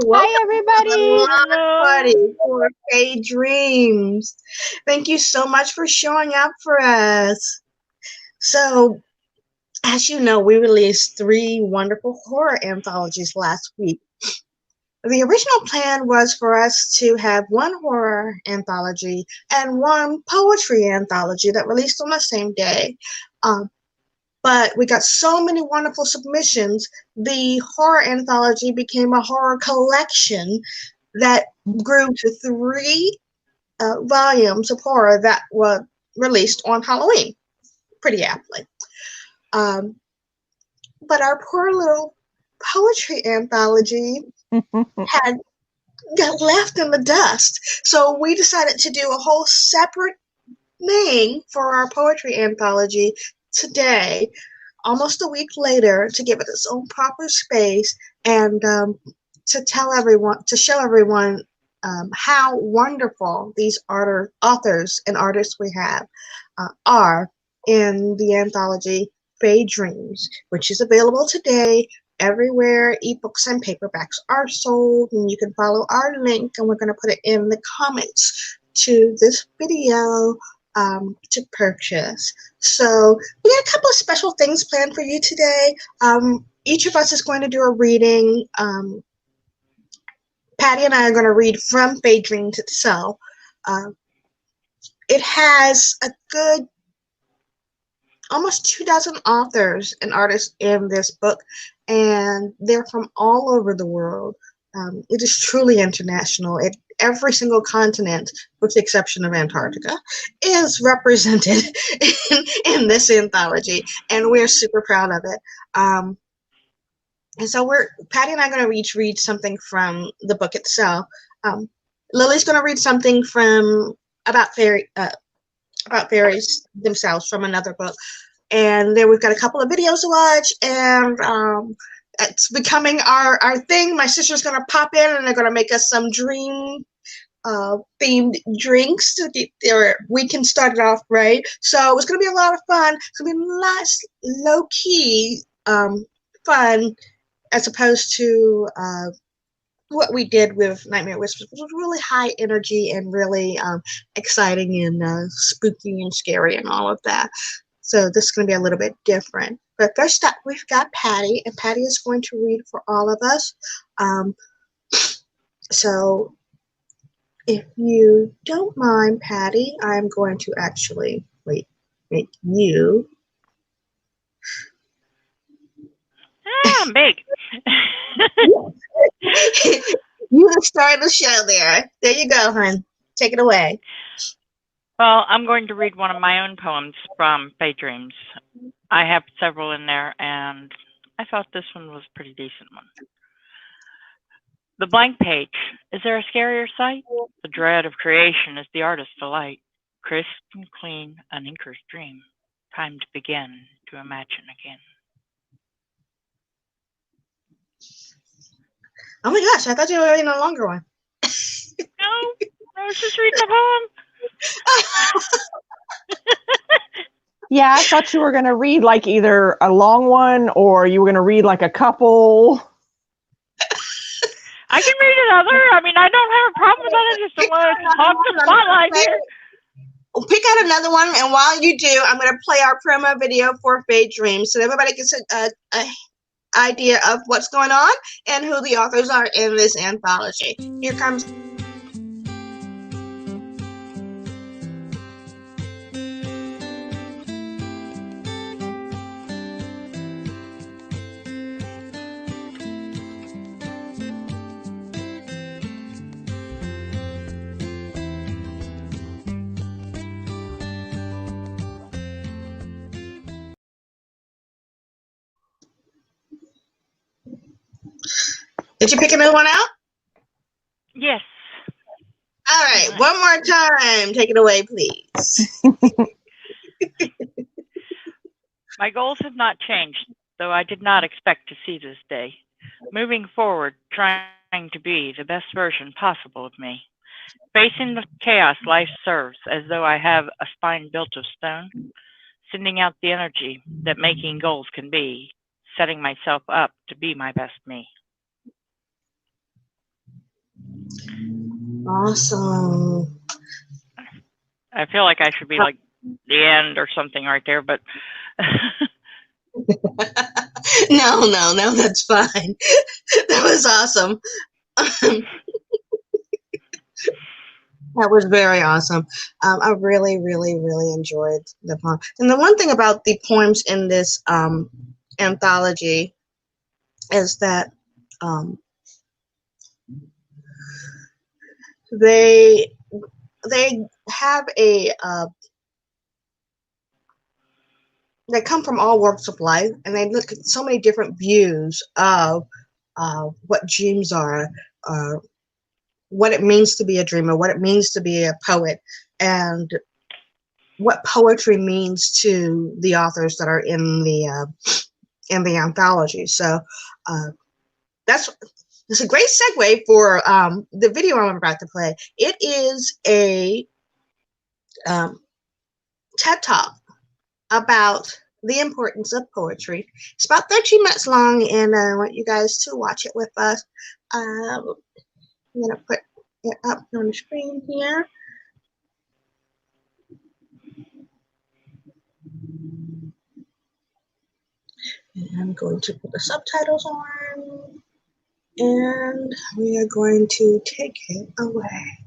Welcome Hi, to the everybody. launch Hello. party for Fae Dreams. Thank you so much for showing up for us. So, as you know, we released three wonderful horror anthologies last week. The original plan was for us to have one horror anthology and one poetry anthology that released on the same day. Um, but we got so many wonderful submissions, the horror anthology became a horror collection that grew to three volumes of horror that were released on Halloween, pretty aptly. Um, but our poor little poetry anthology had got left in the dust. So we decided to do a whole separate thing for our poetry anthology today, almost a week later, to give it its own proper space and to show everyone how wonderful these authors and artists we have are in the anthology Fae Dreams, which is available today everywhere ebooks and paperbacks are sold. And you can follow our link, and we're going to put it in the comments to this video to purchase. So we got a couple of special things planned for you today. Each of us is going to do a reading. Patty and I are going to read from Fae Dreams itself. It has a good almost 2 dozen authors and artists in this book, and they're from all over the world. It is truly international. Every single continent, with the exception of Antarctica, is represented in this anthology, and we're super proud of it. And so Patty and I are going to each read something from the book itself. Lily's going to read something from about fairies themselves from another book. And then we've got a couple of videos to watch, and it's becoming our thing. My sister's going to pop in, and they're going to make us some dream themed drinks to get their weekend started off right. So it's going to be a lot of fun. It's going to be nice, low-key fun, as opposed to what we did with Nightmare Whispers, which was really high energy and really exciting and spooky and scary and all of that. So this is going to be a little bit different. But first up, we've got Patty, and Patty is going to read for all of us. So if you don't mind, Patty, I'm going to actually make you. I'm big. You are starting the show there. There you go, hon. Take it away. Well, I'm going to read one of my own poems from Fae Dreams. I have several in there, and I thought this one was a pretty decent one. The blank page. Is there a scarier sight? The dread of creation is the artist's delight. Crisp and clean, an inker's dream. Time to begin to imagine again. Oh my gosh, I thought you were reading a longer one. No, I was just reading a poem. Yeah, I thought you were going to read like either a long one or you were going to read like a couple. I can read another. I mean, I don't have a problem with that. I just don't want to hog the spotlight here. Pick out another one, and while you do, I'm going to play our promo video for Fae Dreams so everybody gets a idea of what's going on and who the authors are in this anthology. Here comes. Did you pick another one out? Yes. All right, one more time. Take it away, please. My goals have not changed, though I did not expect to see this day. Moving forward, trying to be the best version possible of me. Facing the chaos life serves as though I have a spine built of stone, sending out the energy that making goals can be, setting myself up to be my best me. Awesome. I feel like I should be like the end or something right there, but No, that's fine. That was awesome. That was very awesome. I really, really, really enjoyed the poem. And the one thing about the poems in this anthology is that um, they they have a they come from all walks of life, and they look at so many different views of what dreams are, uh, what it means to be a dreamer, what it means to be a poet, and what poetry means to the authors that are in the anthology. So uh, that's it's a great segue for the video I'm about to play. It is a um, TED Talk about the importance of poetry. It's about 13 minutes long, and I want you guys to watch it with us. I'm going to put it up on the screen here. And I'm going to put the subtitles on, and we are going to take it away.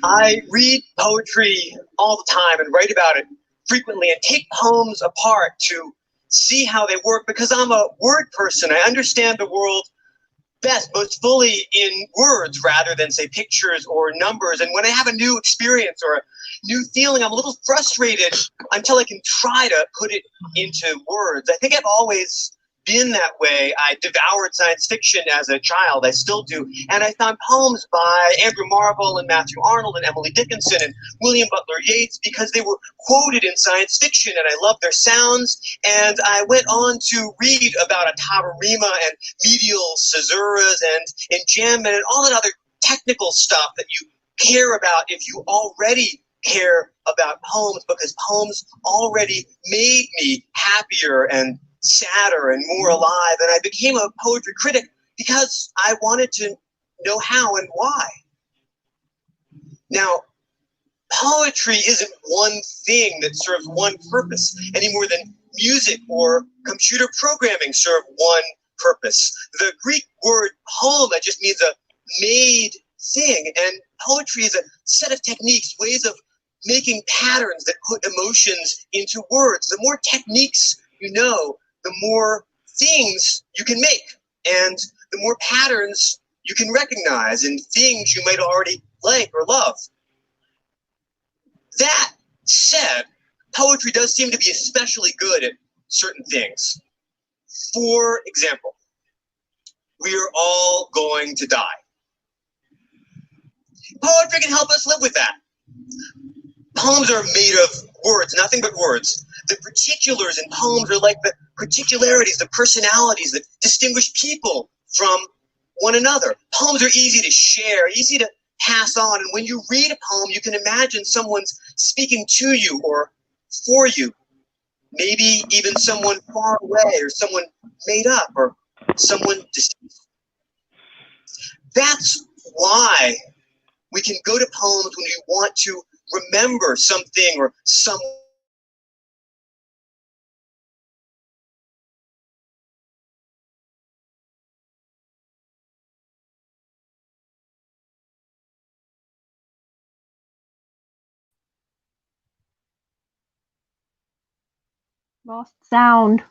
I read poetry all the time and write about it frequently and take poems apart to see how they work because I'm a word person. I understand the world best, most fully in words rather than, say, pictures or numbers. And when I have a new experience or a new feeling, I'm a little frustrated until I can try to put it into words. I think I've always been that way. I devoured science fiction as a child. I still do. And I found poems by Andrew Marvell and Matthew Arnold and Emily Dickinson and William Butler Yeats because they were quoted in science fiction and I loved their sounds. And I went on to read about a tabarima and medial caesuras and enjambment and all that other technical stuff that you care about if you already care about poems, because poems already made me happier and sadder and more alive. And I became a poetry critic because I wanted to know how and why. Now, poetry isn't one thing that serves one purpose any more than music or computer programming serve one purpose. The Greek word poem, that just means a made thing, and poetry is a set of techniques, ways of making patterns that put emotions into words. The more techniques you know, the more things you can make, and the more patterns you can recognize in things you might already like or love. That said, poetry does seem to be especially good at certain things. For example, we are all going to die. Poetry can help us live with that. Poems are made of words, nothing but words. The particulars in poems are like the particularities, the personalities that distinguish people from one another. Poems are easy to share, easy to pass on. And when you read a poem, you can imagine someone's speaking to you or for you. Maybe even someone far away or someone made up or someone deceased. That's why we can go to poems when we want to remember something or someone. Lost sound.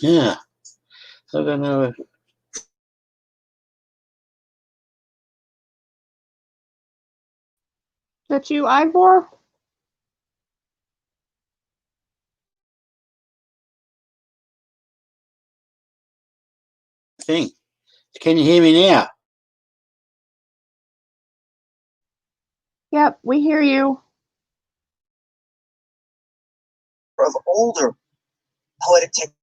Yeah. I don't know. Is that you, Ivor? Thing. Can you hear me now? Yep, we hear you. Of older poetic techniques.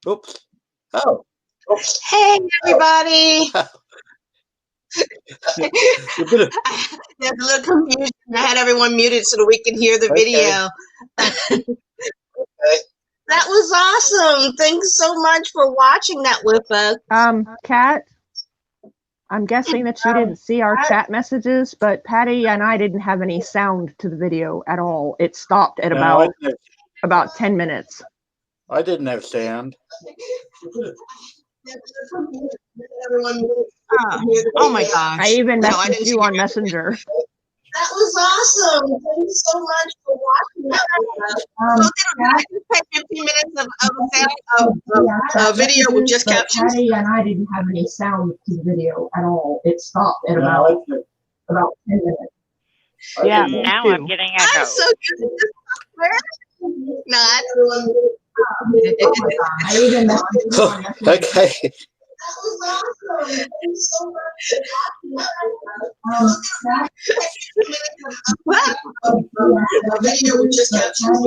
Oops. Oh. Hey, everybody. A bit of, There's a little confusion. I had everyone muted so that we can hear the video. That was awesome. Thanks so much for watching that with us. Kat, I'm guessing that you didn't see our chat messages, but Patty and I didn't have any sound to the video at all. It stopped at about 10 minutes. I didn't have sound. Oh my gosh. I even messaged you on Messenger. That was awesome. Thanks so much for watching that. So I just take 15 minutes of video with just captions. Patty and I didn't have any sound to the video at all. It stopped at about 10 minutes. Yeah, Now I'm getting echo. I'm so good at this software. Not. Okay. That was awesome. Thanks so much. Video with just captions.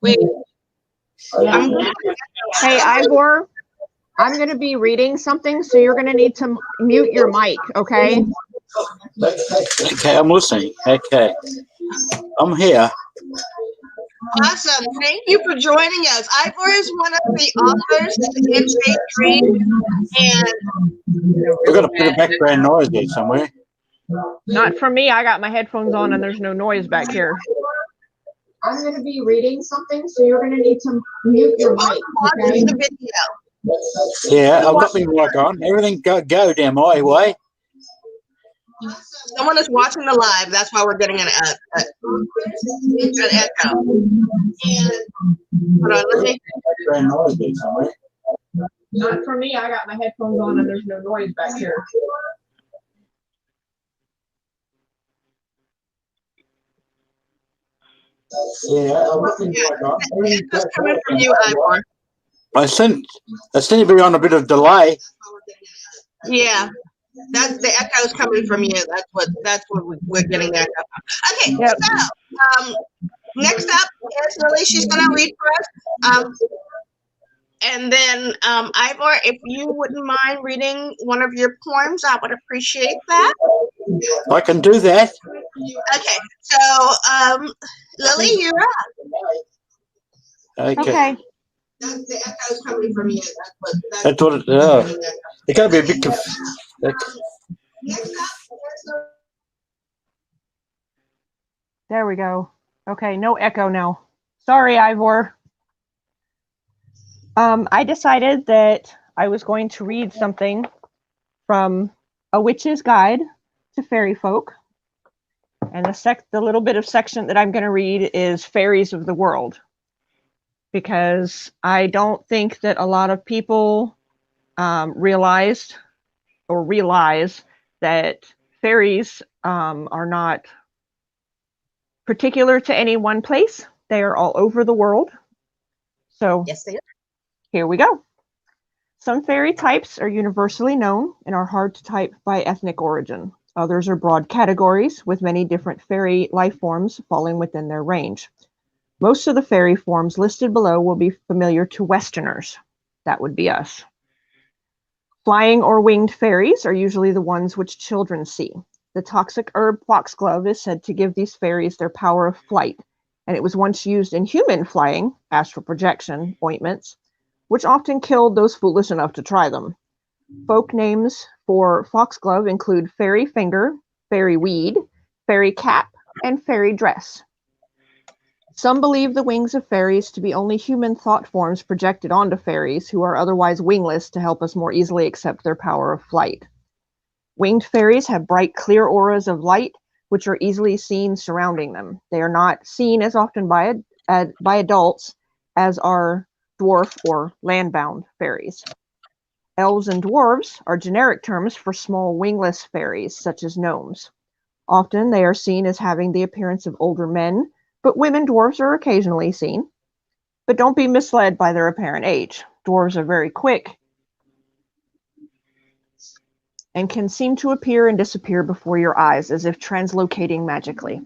Wait. Hey, Ivor, I'm going to be reading something, so you're going to need to mute your mic, okay? Okay, I'm listening. Okay. I'm here. Awesome. Thank you for joining us. Ivor is one of the authors in Fae Dreams, and We've got a bit of background noise there somewhere. Not for me. I got my headphones on and there's no noise back here. I'm going to be reading something, so you're going to need to mute your mic, okay? the video. Yeah, I've got my mic on. Everything go down my way. Someone is watching the live. That's why we're getting an echo. Hold on, let me. Background noise there somewhere. Not for me. I got my headphones on and there's no noise back here. Yeah, I've got my mic on. Echo's coming from you, Ivor. I seem to be on a bit of delay. Yeah. That's the echo's coming from you. That's what we're getting the echo from. Okay, Yep. So next up is Lily. She's gonna read for us. And then Ivor, if you wouldn't mind reading one of your poems, I would appreciate that. I can do that. Okay, so Lily, you're up. Okay. That's the echo's coming from you. That's what it can't be a bit Next up, There we go. Okay, no echo now. Sorry, Ivor. I decided that I was going to read something from A Witch's Guide to Fairy Folk. And the little bit of section that I'm going to read is Fairies of the World. Because I don't think that a lot of people realize that fairies are not particular to any one place. They are all over the world. So yes, they are. Here we go. Some fairy types are universally known and are hard to type by ethnic origin. Others are broad categories with many different fairy life forms falling within their range. Most of the fairy forms listed below will be familiar to Westerners. That would be us. Flying or winged fairies are usually the ones which children see. The toxic herb foxglove is said to give these fairies their power of flight, and it was once used in human flying, astral projection, ointments, which often killed those foolish enough to try them. Folk names for foxglove include fairy finger, fairy weed, fairy cap, and fairy dress. Some believe the wings of fairies to be only human thought forms projected onto fairies who are otherwise wingless to help us more easily accept their power of flight. Winged fairies have bright, clear auras of light, which are easily seen surrounding them. They are not seen as often by adults as are dwarf or landbound fairies. Elves and dwarves are generic terms for small wingless fairies, such as gnomes. Often they are seen as having the appearance of older men, but women dwarves are occasionally seen. But don't be misled by their apparent age. Dwarves are very quick and can seem to appear and disappear before your eyes as if translocating magically.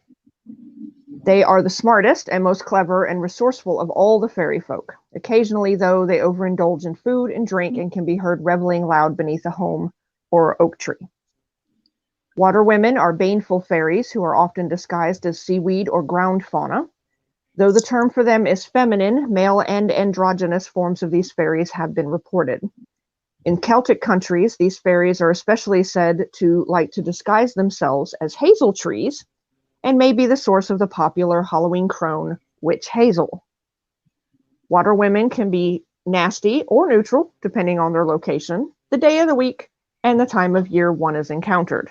They are the smartest and most clever and resourceful of all the fairy folk. Occasionally, though, they overindulge in food and drink and can be heard reveling loud beneath a home or oak tree. Water women are baneful fairies who are often disguised as seaweed or ground fauna. Though the term for them is feminine, male and androgynous forms of these fairies have been reported. In Celtic countries, these fairies are especially said to like to disguise themselves as hazel trees and may be the source of the popular Halloween crone, Witch Hazel. Water women can be nasty or neutral, depending on their location, the day of the week, and the time of year one is encountered.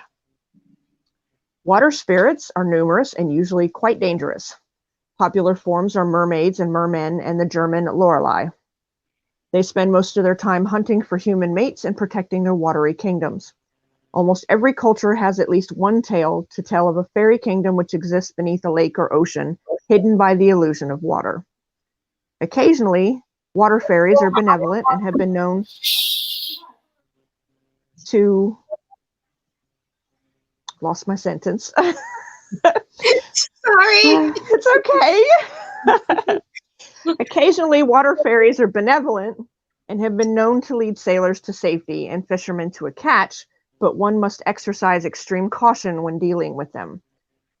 Water spirits are numerous and usually quite dangerous. Popular forms are mermaids and mermen and the German Lorelei. They spend most of their time hunting for human mates and protecting their watery kingdoms. Almost every culture has at least one tale to tell of a fairy kingdom which exists beneath a lake or ocean, hidden by the illusion of water. Occasionally, water fairies are benevolent and have been known to... Lost my sentence. Sorry. It's okay. Occasionally, water fairies are benevolent and have been known to lead sailors to safety and fishermen to a catch, but one must exercise extreme caution when dealing with them.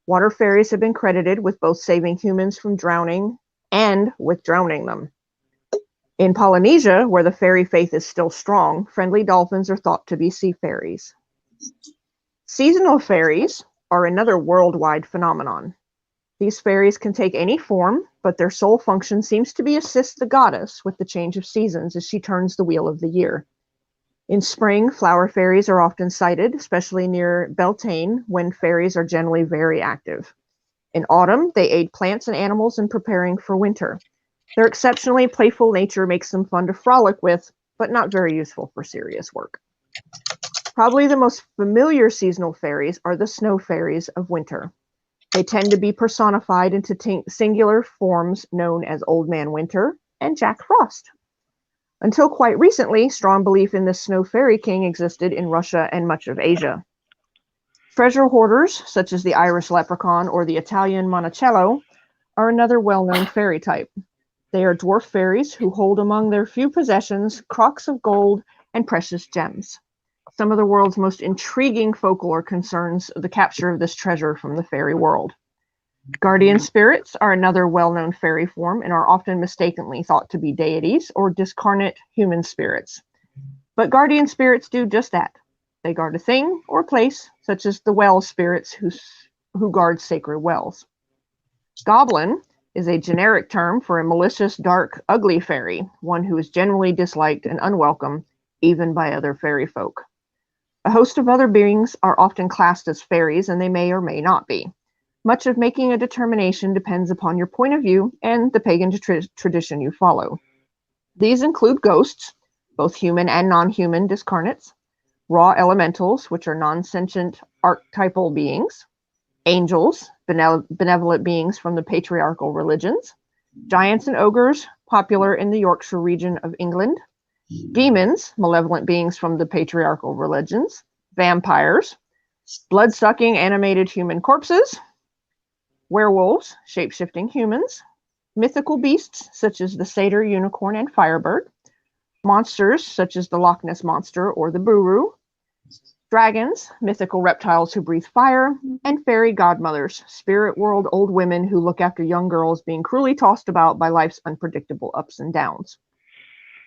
Water fairies have been credited with both saving humans from drowning and with drowning them. In Polynesia, where the fairy faith is still strong, friendly dolphins are thought to be sea fairies. Seasonal fairies are another worldwide phenomenon. These fairies can take any form, but their sole function seems to be assist the goddess with the change of seasons as she turns the wheel of the year. In spring, flower fairies are often sighted, especially near Beltane, when fairies are generally very active. In autumn, they aid plants and animals in preparing for winter. Their exceptionally playful nature makes them fun to frolic with, but not very useful for serious work. Probably the most familiar seasonal fairies are the snow fairies of winter. They tend to be personified into singular forms known as Old Man Winter and Jack Frost. Until quite recently, strong belief in the Snow Fairy King existed in Russia and much of Asia. Treasure hoarders, such as the Irish leprechaun or the Italian Monticello, are another well-known fairy type. They are dwarf fairies who hold among their few possessions crocks of gold and precious gems. Some of the world's most intriguing folklore concerns the capture of this treasure from the fairy world. Guardian spirits are another well-known fairy form and are often mistakenly thought to be deities or discarnate human spirits. But guardian spirits do just that. They guard a thing or place, such as the well spirits who guard sacred wells. Goblin is a generic term for a malicious, dark, ugly fairy, one who is generally disliked and unwelcome, even by other fairy folk. A host of other beings are often classed as fairies, and they may or may not be. Much of making a determination depends upon your point of view and the pagan tradition you follow. These include ghosts, both human and non-human discarnates, raw elementals, which are non-sentient archetypal beings, angels, benevolent beings from the patriarchal religions, giants and ogres, popular in the Yorkshire region of England. Demons, malevolent beings from the patriarchal religions. Vampires, blood-sucking animated human corpses. Werewolves, shape-shifting humans. Mythical beasts, such as the satyr, unicorn, and firebird. Monsters, such as the Loch Ness Monster or the Buru. Dragons, mythical reptiles who breathe fire. And fairy godmothers, spirit world old women who look after young girls being cruelly tossed about by life's unpredictable ups and downs.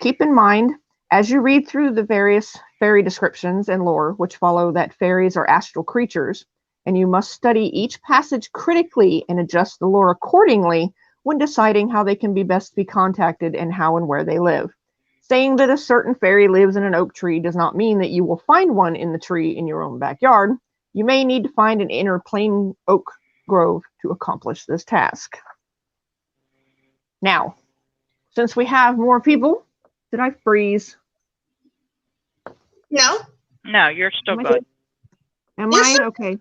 Keep in mind, as you read through the various fairy descriptions and lore, which follow that fairies are astral creatures, and you must study each passage critically and adjust the lore accordingly when deciding how they can best be contacted and how and where they live. Saying that a certain fairy lives in an oak tree does not mean that you will find one in the tree in your own backyard. You may need to find an inner plain oak grove to accomplish this task. Now, since we have more people, did I freeze? No. No, you're still good. Am Yes, I? sir. Okay.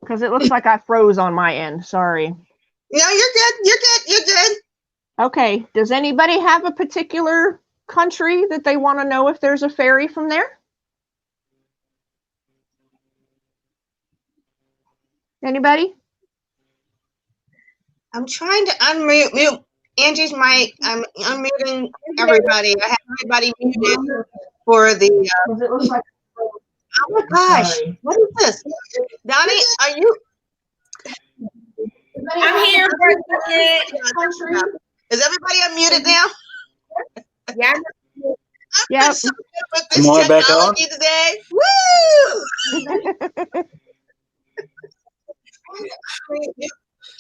Because it looks like I froze on my end. Sorry. No, you're good. You're good. You're good. Okay. Does anybody have a particular country that they want to know if there's a fairy from there? Anybody? I'm trying to unmute Angie's mic. I'm unmuting everybody. I have everybody muted for the. Oh my gosh! What is this, Donnie? Are you? I'm here for a second. Is everybody unmuted now? Yeah. I've Yep. been so good with this Am I back on? technology today. Woo!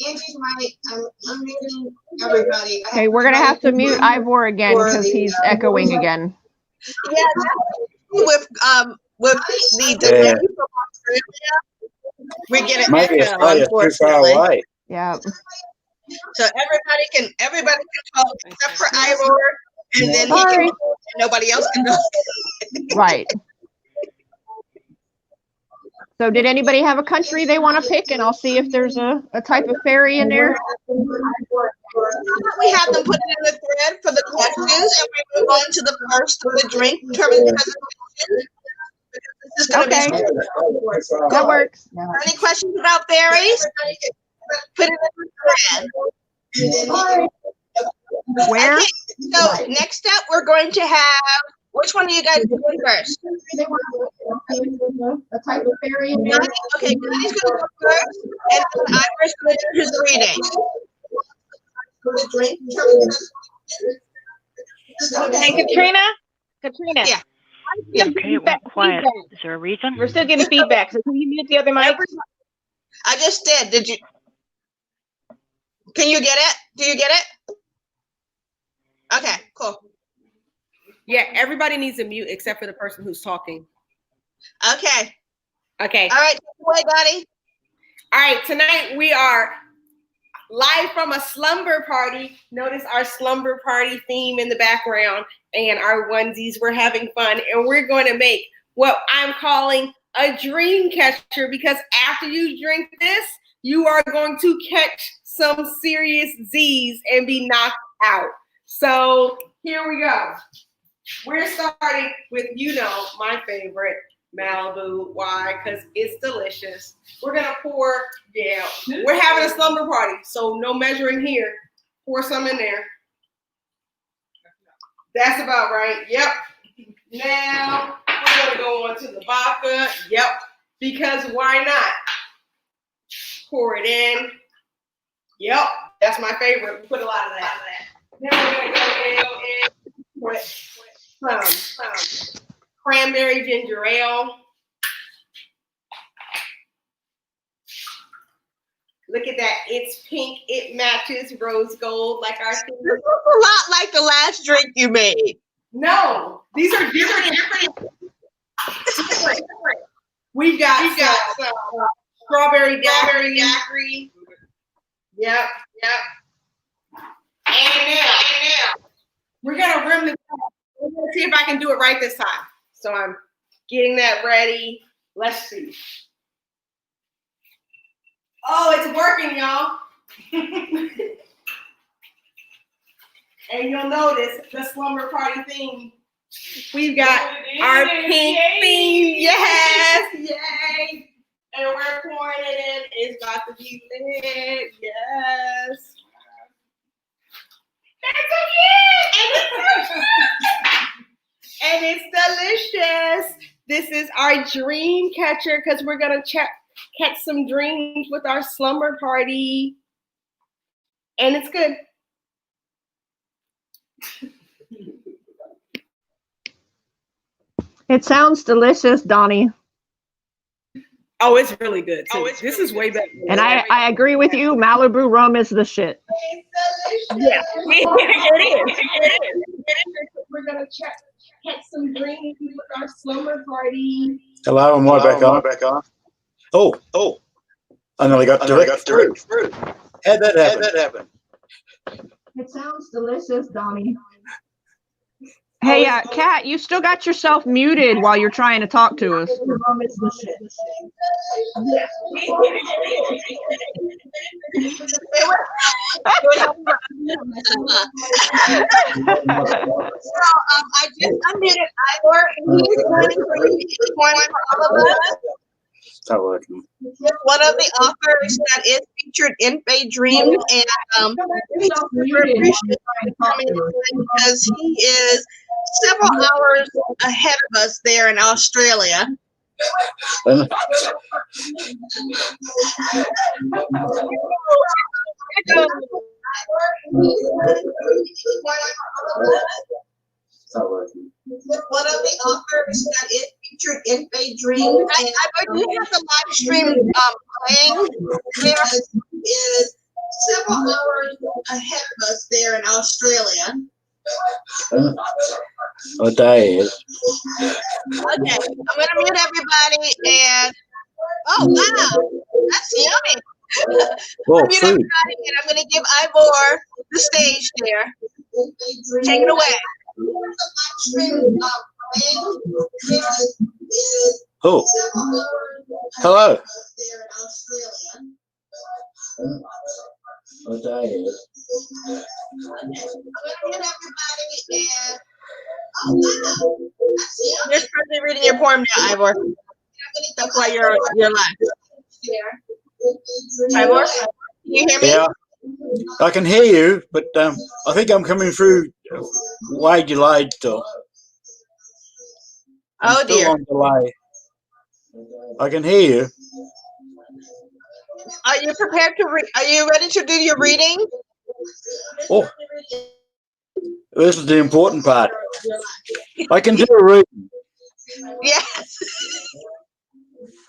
Angie's mic. I'm unmuting everybody. Okay, we're going to have to mute Ivor again because he's echoing again. Yeah, with the delay from Australia, we get an Maybe echo, Australia's too far unfortunately. away. Yeah. So everybody can talk except for Ivor, and then he Sorry. can. Nobody else can talk. Right. So did anybody have a country they want to pick? And I'll see if there's a type of fairy in there. We have them put it in the thread for the questions, and we move on to the first of the drink determined presentation. This is going to Okay. be That works. Any questions about fairies? Put it in the thread. Where? Okay, so next up, we're going to have. Which one of you guys doing first? A type of fairy in there. Okay, Donnie's going to go first, and then Ivor's going to do his reading. Hey, Katrina? Katrina. Yeah. Yeah. Okay, it went quiet. Is there a reason? We're still getting feedback, so can you mute the other mic? I just did. Did you? Can you get it? Do you get it? Okay, cool. Yeah, everybody needs a mute except for the person who's talking. Okay. Okay. All right, take it away, Donnie. All right, tonight we are live from a slumber party. Notice our slumber party theme in the background and our onesies. We're having fun, and we're going to make what I'm calling a dream catcher, because after you drink this, you are going to catch some serious Z's and be knocked out. So here we go. We're starting with, my favorite, Malibu. Why? Because it's delicious. We're going to pour, we're having a slumber party, so no measuring here. Pour some in there. That's about right. Yep. Now, we're going to go on to the vodka. Yep. Because why not? Pour it in. Yep. That's my favorite. We put a lot of that. Now we're going to go in. Put some cranberry ginger ale. Look at that. It's pink. It matches rose gold like our thing. This looks a lot like the last drink you made. No, these are different. We've got some strawberry daiquiri. Yep. And now we're gonna rim the top. We're gonna see if I can do it right this time. So I'm getting that ready. Let's see. Oh, it's working, y'all. And you'll notice the slumber party theme. We've got our pink theme. Yes, yay. And we're pouring it in. It's about to be lit. Yes. That's so cute. And it's delicious. This is our dream catcher because we're going to catch some dreams with our slumber party. And it's good. It sounds delicious, Donnie. Oh, it's really good too. This is way better. And I agree with you. Malibu rum is the shit. Yeah, it is. We're gonna catch some dreams with our slumber party. Hello, am I back on? Oh, I nearly got direct through. How'd that happen? It sounds delicious, Donnie. Hey, Kat, you still got yourself muted while you're trying to talk to us. I just unmuted Ivor, and he's going to read one for all of us. Start working. One of the authors that is featured in Fae Dreams, and he's super appreciative coming in because he is several hours ahead of us there in Australia. One of the authors that is featured in Fae Dreams, and I do have the live stream playing. There is several hours ahead of us there in Australia. What day is? Okay, I'm gonna mute everybody and oh wow, that's yummy. Oh, Mute food. everybody and I'm gonna give Ivor the stage there. Take it away. Oh, hello. What day is? You're supposed to be reading your poem now, Ivor. That's why you're live. Ivor, can you hear me? Yeah, I can hear you, but I think I'm coming through way delayed still. Oh Still dear. on delay. I can hear you. Are you prepared to read? Are you ready to do your reading? Oh, this is the important part. I can do a reading. Yes.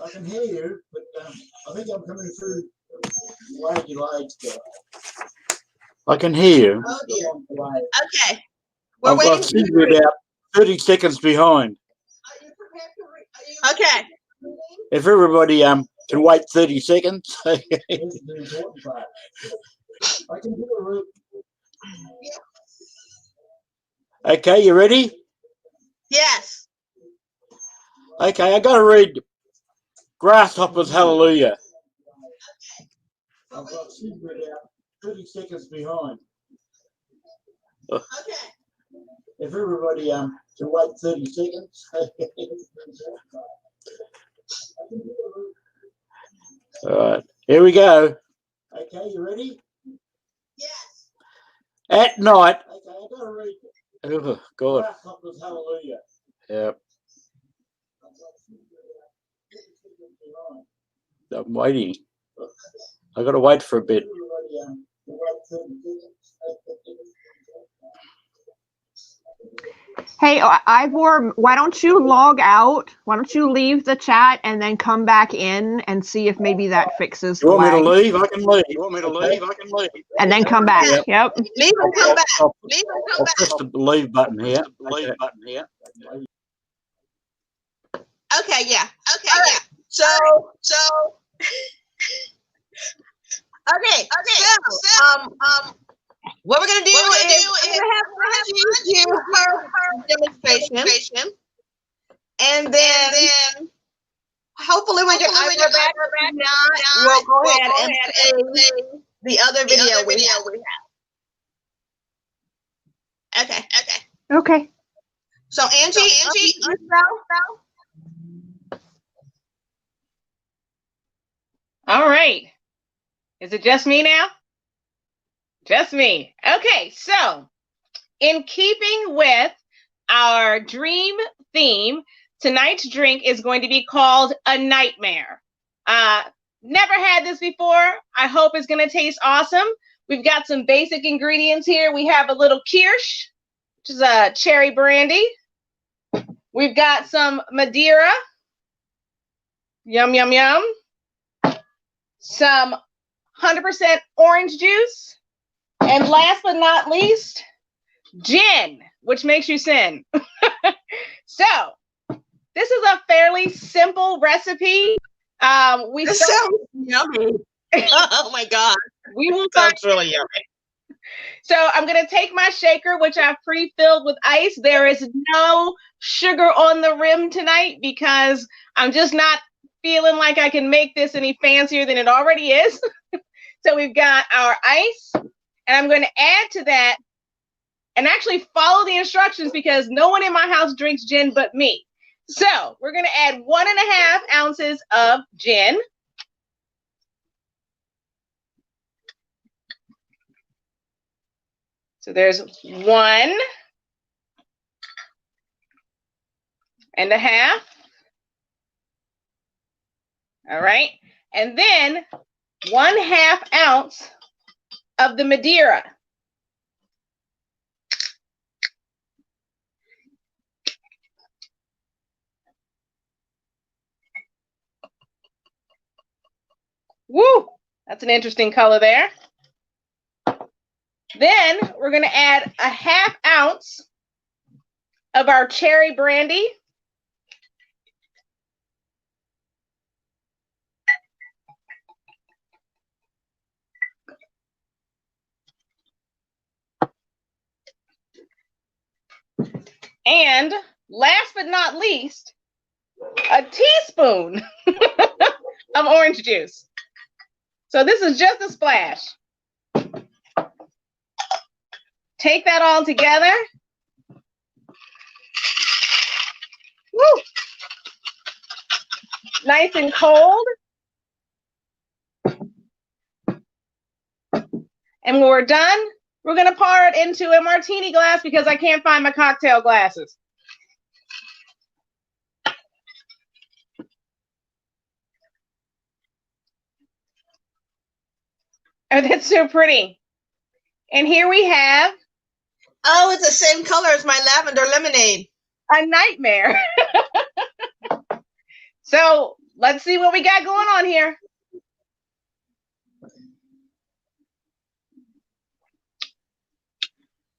I can hear you, but I think I'm coming through way delayed still. I can hear you. Oh dear. Okay. We're I've waiting got for you to Sigrid read. out 30 seconds behind. Are you prepared to read? Okay. If everybody can wait 30 seconds. Okay, you ready? Yes. Okay, I gotta read Grasshopper's Hallelujah. I've got Sigrid out 30 seconds behind. Okay. If everybody can wait 30 seconds. All right, here we go. Okay, you ready? Yes. At night. Okay, I gotta read. Oh God. Grasshopper's Hallelujah. Yep. I'm waiting. I gotta wait for a bit. Hey, Ivor, why don't you log out? Why don't you leave the chat and then come back in and see if maybe that fixes the You want me to lag? leave? I can leave. You want me to leave? I can leave. And then come back. Yep. Yep. Leave and come back. Leave and come I'll back. press the leave button here. Okay, yeah. Okay, yeah. So okay, what we're gonna do is we're gonna have Reggie do her demonstration, and then hopefully when you're back, if not, we'll go ahead and play the other video we have. Okay. Okay. So Angie, All right. Is it just me now? Just me. Okay, so in keeping with our dream theme, tonight's drink is going to be called a nightmare. Never had this before. I hope it's going to taste awesome. We've got some basic ingredients here. We have a little kirsch, which is a cherry brandy. We've got some Madeira. Yum, yum, yum. Some 100% orange juice. And last but not least, gin, which makes you sin. So, this is a fairly simple recipe. this sounds yummy. Oh my God. We will Sounds really yummy. So I'm going to take my shaker, which I've pre-filled with ice. There is no sugar on the rim tonight because I'm just not feeling like I can make this any fancier than it already is. So we've got our ice, and I'm going to add to that and actually follow the instructions because no one in my house drinks gin but me. So we're going to add 1.5 ounces of gin. So there's 1.5. All right. And then 1/2 ounce of the Madeira. Woo! That's an interesting color there. Then we're going to add 1/2 ounce of our cherry brandy. And last but not least, a teaspoon of orange juice. So this is just a splash. Take that all together. Woo! Nice and cold. And when we're done, we're going to pour it into a martini glass because I can't find my cocktail glasses. Oh, that's so pretty. And here we have Oh, it's the same color as my lavender lemonade. a nightmare. So let's see what we got going on here.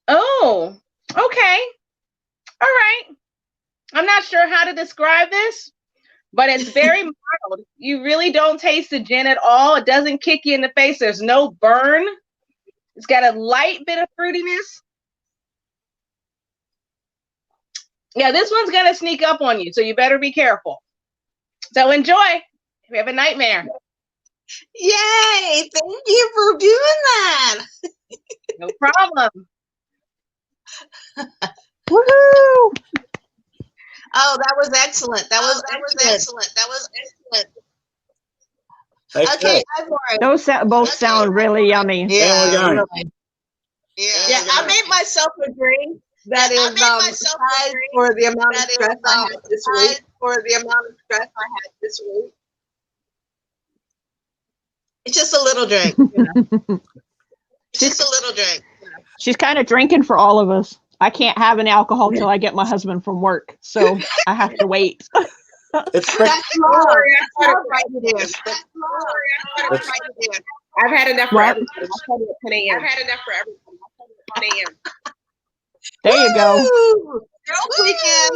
Oh, okay. All right. I'm not sure how to describe this, but it's very mild. You really don't taste the gin at all. It doesn't kick you in the face. There's no burn. It's got a light bit of fruitiness. Yeah, this one's going to sneak up on you, so you better be careful. So enjoy. We have a nightmare. Yay! Thank you for doing that. No problem. Woohoo! Oh, that was excellent. That was excellent. Okay, I'm for it. Those both sound really yummy. Yeah, done. really. Yeah, I made myself a drink that is sized for the amount of stress I had this week. It's just a little drink. It's just a little drink. She's kind of drinking for all of us. I can't have any alcohol till I get my husband from work, so I have to wait. It's That's love. That's love right there. I've had enough for What? everybody. I'll tell you at 10 a.m. I've had enough for everybody. I'll tell you at 10 a.m. There you go. Woo! Girls weekend.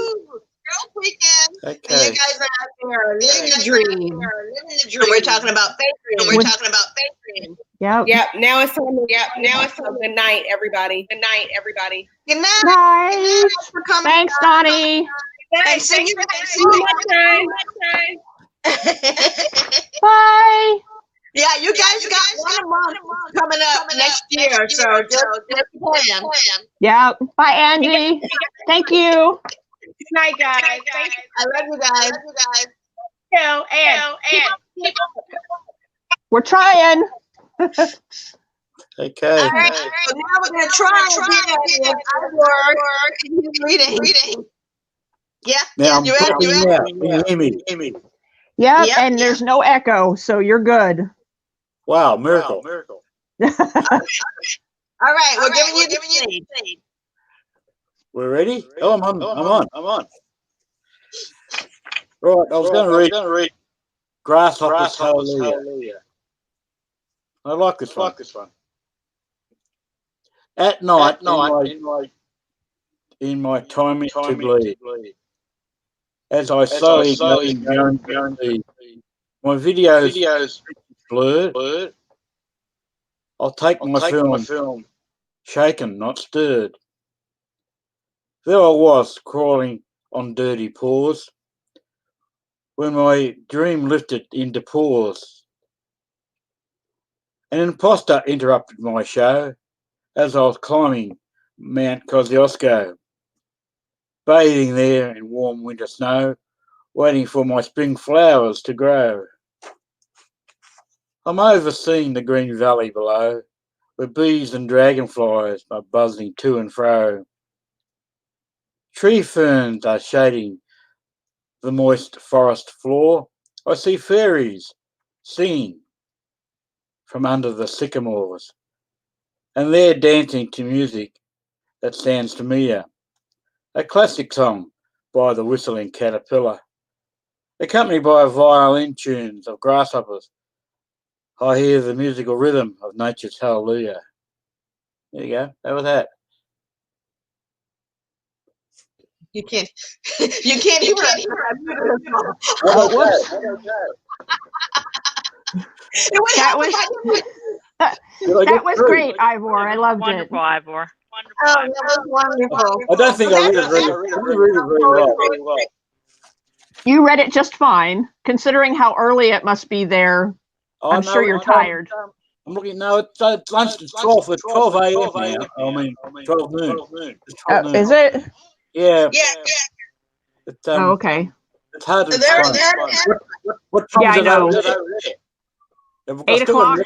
And okay. you guys are out there living the dream. And we're talking about Fae Dreams. Yep. Yep. Now it's time. Good night, everybody. Good night, everybody. Good night. Bye. Thanks for coming. Thanks, Donnie. And see you See you next time. Bye. Yeah, you guys got 1 month coming up next year, so just plan. Yeah. Bye, Angie. Thank you. Good night, guys. Thank I love you guys. you. And keep We're trying. Okay. All right, so now we're gonna try again with Ivor and his reading. Yeah, Now I'm you ready? talking now. Can you hear me? Yep, and there's no echo, so you're good. Wow, miracle. All right, we're giving you the stage. We're ready? Oh, I'm on. Right, I was going to read Grasshopper's Hallelujah. I like this one. At night, in my time to bleed, as I slowly going to see my videos blurred, I'll take my film, shaken, not stirred. There I was, crawling on dirty paws, when my dream lifted into pause. An imposter interrupted my show as I was climbing Mount Kosciuszko, bathing there in warm winter snow, waiting for my spring flowers to grow. I'm overseeing the green valley below, where bees and dragonflies are buzzing to and fro. Tree ferns are shading the moist forest floor. I see fairies singing from under the sycamores, and they're dancing to music that sounds familiar, a classic song by the whistling caterpillar, accompanied by violin tunes of grasshoppers. I hear the musical rhythm of nature's hallelujah. There you go. That was that. You can't hear us. Oh, whoops. That was great, Ivor. I loved it. Wonderful, Ivor. Oh, that was wonderful. I don't think I read it very well. You read it just fine, considering how early it must be there. I'm sure you're tired. I'm looking now. It's lunch. It's 12 a.m. now. I mean, 12 noon. It's 12 noon. Is it? Yeah. Oh, okay. It's hard to explain. What time Yeah, I know. is it over there? 8 o'clock.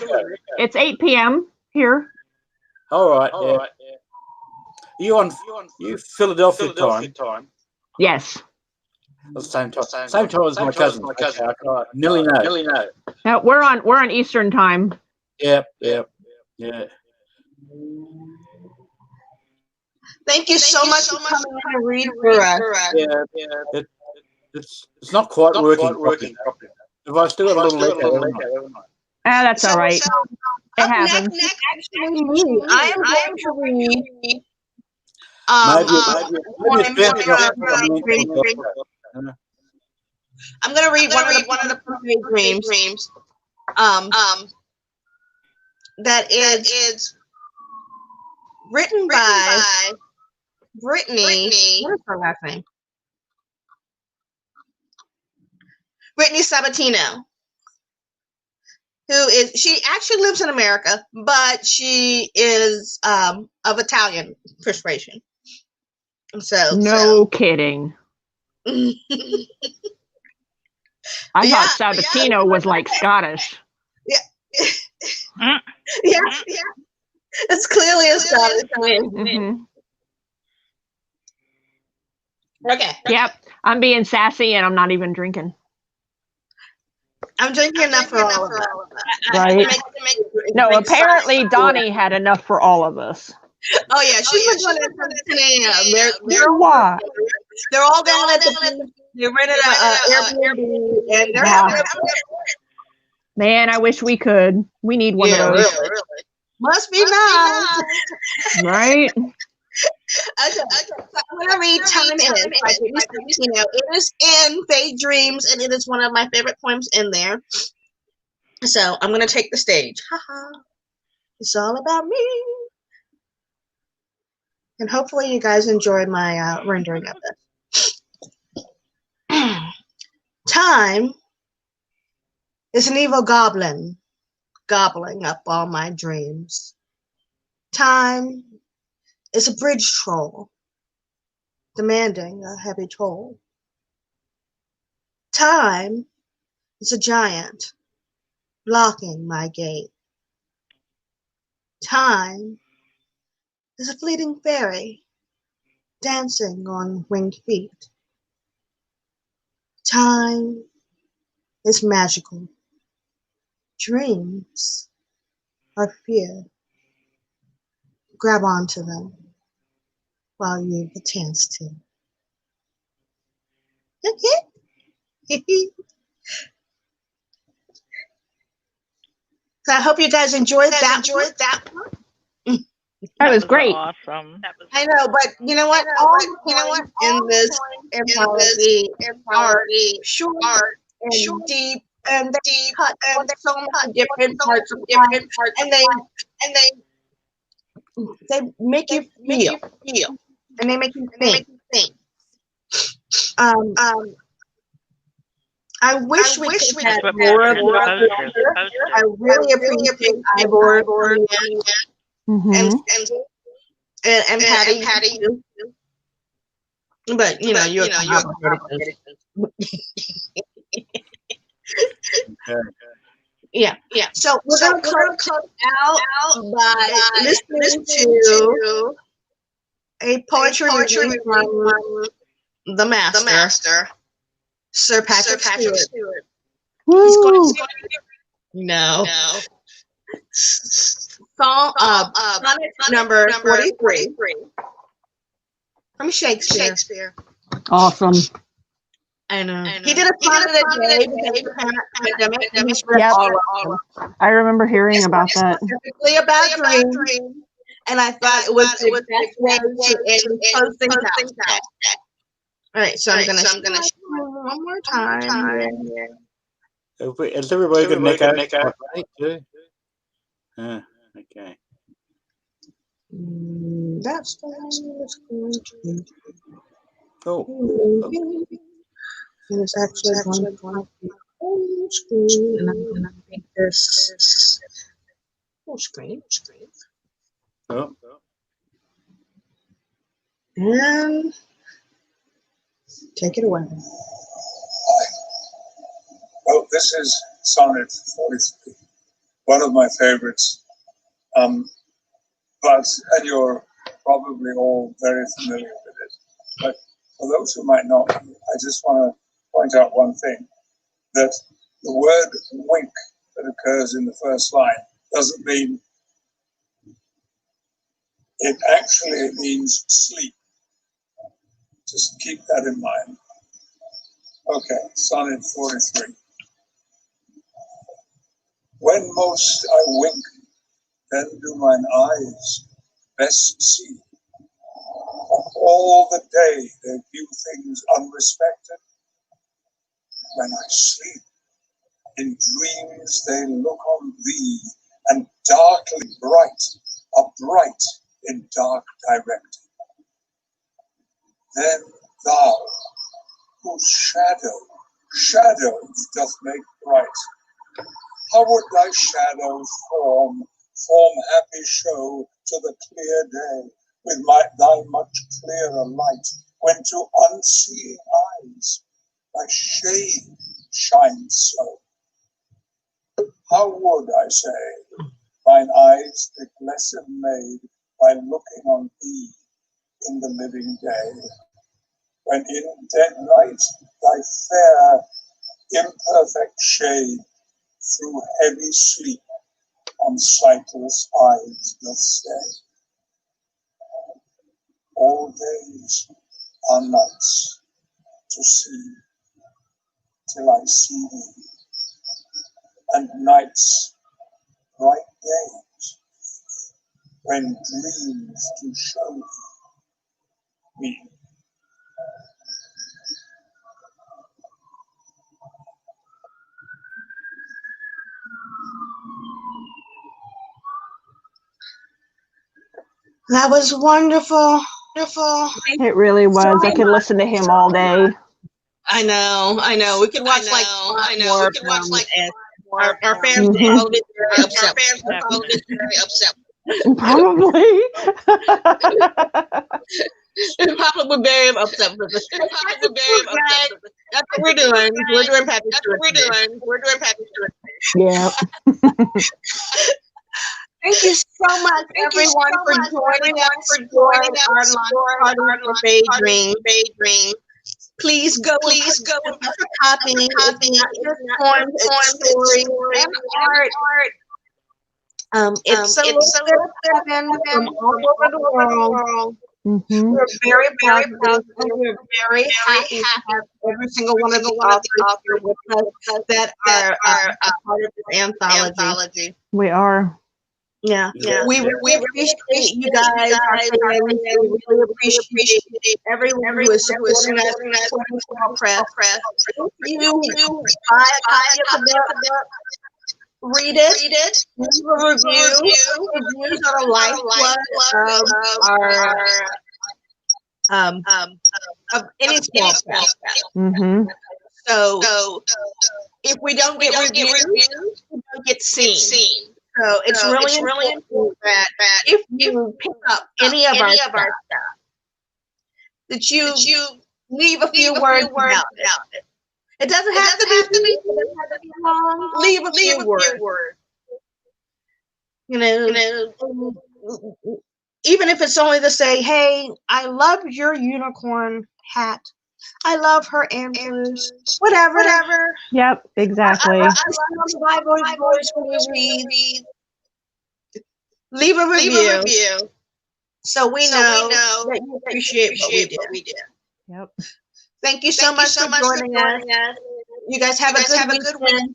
It's 8 p.m. here. All right. You Philadelphia time? Yes. At the same time. Same time as my cousin. I nearly know. No, we're on Eastern time. Yeah. Thank you so much for coming in and read for us. Yeah. It's not quite working properly. If I still have a little echo. That's all right. It happens. Next, actually, me. I am going to read. I'm going to read one of the Fae Dreams. That is written by Brittany. What is her last name? Brittany Sabatino. She actually lives in America, but she is of Italian persuasion. No kidding. I thought Sabatino was like Scottish. Yeah. It's clearly a Scottish name. Mm-hmm. Okay. Yep. I'm being sassy and I'm not even drinking. I'm drinking enough for all of us. Right. No, apparently Donnie had enough for all of us. Oh yeah, she's been doing it since 10 a.m. They're all down at the they rented an Airbnb and they're having a Man, I wish we could. We need one of those. Really. Must be nice. Right? Okay, so I'm going to read Time Is by Brittany Sabatino. It is in Fae Dreams, and it is one of my favorite poems in there. So I'm going to take the stage. It's all about me. And hopefully you guys enjoyed my rendering of this. Time is an evil goblin gobbling up all my dreams. Time is a bridge troll, demanding a heavy toll. Time is a giant, blocking my gate. Time is a fleeting fairy, dancing on winged feet. Time is magical. Dreams are fear. Grab onto them while you've a chance to. So I hope you guys enjoyed that. That was great. Awesome. I know, but you know what? All in this anthology are short and deep, and they cut on so many different parts of life, and they make you feel, and they make you think. I wish we could have That's what more of we're that. supposed to. I really appreciate Ivor coming in and Patty. But you know, you're complicated. Yeah. So we're gonna close out by listening to a poetry review from the master, Sir Patrick Stewart. He's going to song sonnet number 43 from Shakespeare. Awesome. I know. He did a sonnet a day because of the pandemic. And he's read Yep. all of them. I remember hearing about that. Specifically about dreams. And I thought it was the best way to close things out. All right, so I'm gonna one more time. Is everybody going to make out right too? Okay. That's the one that's going to. Oh. It's actually going to be full screen, and I'm going to make this full screen. Oh. And take it away. Well, this is Sonnet 43, one of my favorites. And you're probably all very familiar with it. But for those who might not, I just want to point out one thing, that the word wink that occurs in the first line doesn't mean, it actually means sleep. Just keep that in mind. Okay, Sonnet 43. When most I wink, then do mine eyes best see. All the day they view things unrespected. When I sleep, in dreams they look on thee, and darkly bright are bright in dark directed. Then thou, whose shadows doth make bright, how would thy shadows form happy show to the clear day, with thy much clearer light, when to unseeing eyes thy shade shines so? How would, I say, thine eyes be blessed made by looking on thee in the living day, when in dead night thy fair imperfect shade through heavy sleep on sightless eyes doth stay. All days are nights to see, till I see thee, and nights bright days, when dreams do show me. That was wonderful. It really was. I could listen to him all day. I know. We could watch like 5 more Our fans will probably be very upset. Our fans will probably be very upset. Probably. Probably very upset with this. That's what we're doing. We're doing package tour. We're doing package tour. Yeah. Thank you so much, everyone, for joining us for our launch party for Fae Dreams. Please go and purchase a copy. It's not just poems, it's stories and art. It's a little bit of heaven from all over the world. We're very proud of this, and we're very happy to have every single one of the authors here with us that are a part of this anthology. We are. Yeah. We really appreciate you guys. We really appreciate everyone who is supporting us, supporting our press. If you buy a copy of the book, read it, leave a review. Reviews are the lifeblood of any small press. So if we don't get reviews, we don't get seen. So it's really important that if you pick up any of our stuff, that you leave a few words about it. It doesn't have to be long. Leave a few words. You know, even if it's only to say, "Hey, I love your unicorn hat. I love her antlers." Whatever. Yep, exactly. I love my voice when you read. Leave a review. So we know that you appreciate what we do. Yep. Thank you so much for joining us. You guys have a good weekend.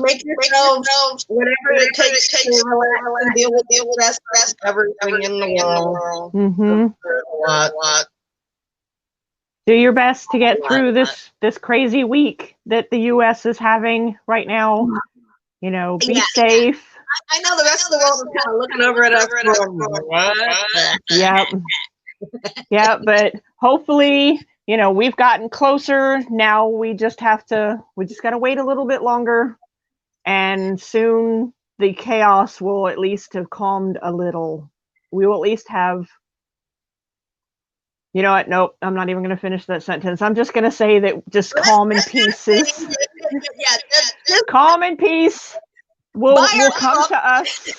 Make yourselves whatever it takes to relax and deal with the rest of everything in the world. Do your best to get through this crazy week that the U.S. is having right now. You know, be safe. I know the rest of the world is kind of looking over at us. Yeah, but hopefully, you know, we've gotten closer. Now we just got to wait a little bit longer, and soon the chaos will at least have calmed a little. We will at least have, you know what? Nope, I'm not even going to finish that sentence. I'm just going to say that just calm and peace is calm and peace will come to us,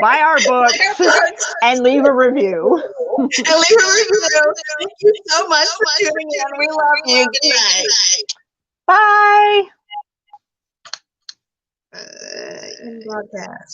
buy our books, and leave a review. Thank you so much for tuning in. We love you. Good night. Bye. Broadcast.